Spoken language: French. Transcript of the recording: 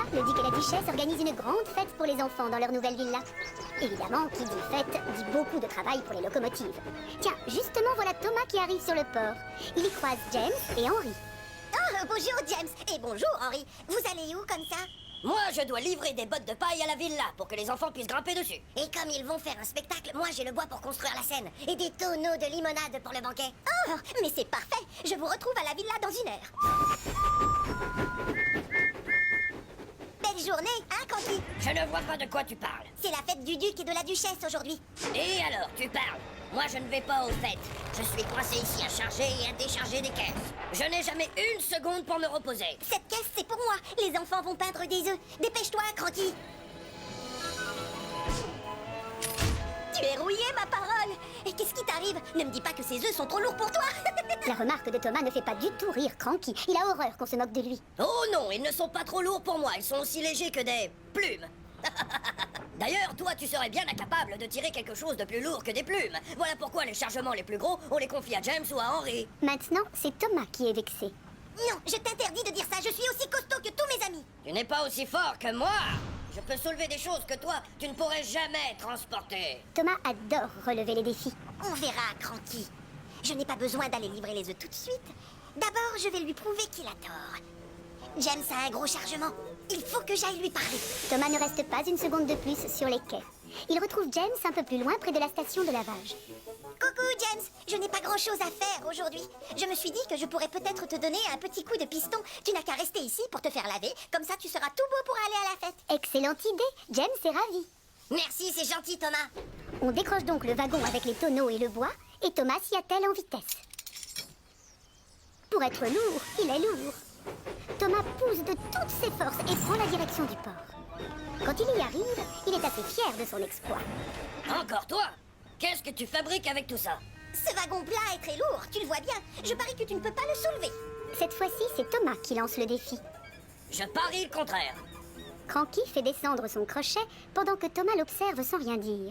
là, le duc et la duchesse organisent une grande fête pour les enfants dans leur nouvelle villa. Évidemment, qui dit fête dit beaucoup de travail pour les locomotives. Tiens, justement, voilà Thomas qui arrive sur le port. Il y croise James et Henry. Oh, bonjour James et bonjour Henry. Vous allez où comme ça? Moi, je dois livrer des bottes de paille à la villa pour que les enfants puissent grimper dessus. Et comme ils vont faire un spectacle, moi j'ai le bois pour construire la scène et des tonneaux de limonade pour le banquet. Oh, mais c'est parfait. Je vous retrouve à la villa dans 1 heure. Belle journée, hein, Canty? Je ne vois pas de quoi tu parles. C'est la fête du duc et de la duchesse aujourd'hui. Et alors, tu parles? Moi, je ne vais pas aux fêtes. Je suis coincé ici à charger et à décharger des caisses. Je n'ai jamais une seconde pour me reposer. Cette caisse, c'est pour moi. Les enfants vont peindre des œufs. Dépêche-toi, Cranky. Tu es rouillé, ma parole. Et qu'est-ce qui t'arrive? Ne me dis pas que ces œufs sont trop lourds pour toi. La remarque de Thomas ne fait pas du tout rire Cranky. Il a horreur qu'on se moque de lui. Oh non, ils ne sont pas trop lourds pour moi. Ils sont aussi légers que des plumes. D'ailleurs, toi, tu serais bien incapable de tirer quelque chose de plus lourd que des plumes. Voilà pourquoi les chargements les plus gros, on les confie à James ou à Henry. Maintenant, c'est Thomas qui est vexé. Non, je t'interdis de dire ça. Je suis aussi costaud que tous mes amis. Tu n'es pas aussi fort que moi. Je peux soulever des choses que toi, tu ne pourrais jamais transporter. Thomas adore relever les défis. On verra, Cranky. Je n'ai pas besoin d'aller livrer les œufs tout de suite. D'abord, je vais lui prouver qu'il a tort. James a un gros chargement. Il faut que j'aille lui parler. Thomas ne reste pas une seconde de plus sur les quais. Il retrouve James un peu plus loin près de la station de lavage. Coucou, James. Je n'ai pas grand-chose à faire aujourd'hui. Je me suis dit que je pourrais peut-être te donner un petit coup de piston. Tu n'as qu'à rester ici pour te faire laver. Comme ça, tu seras tout beau pour aller à la fête. Excellente idée. James est ravi. Merci, c'est gentil, Thomas. On décroche donc le wagon avec les tonneaux et le bois, et Thomas s'y attelle en vitesse. Pour être lourd, il est lourd. Thomas pousse de toutes ses forces et prend la direction du port. Quand il y arrive, il est assez fier de son exploit. Encore toi? Qu'est-ce que tu fabriques avec tout ça? Ce wagon plat est très lourd, tu le vois bien. Je parie que tu ne peux pas le soulever. Cette fois-ci, c'est Thomas qui lance le défi. Je parie le contraire. Cranky fait descendre son crochet pendant que Thomas l'observe sans rien dire.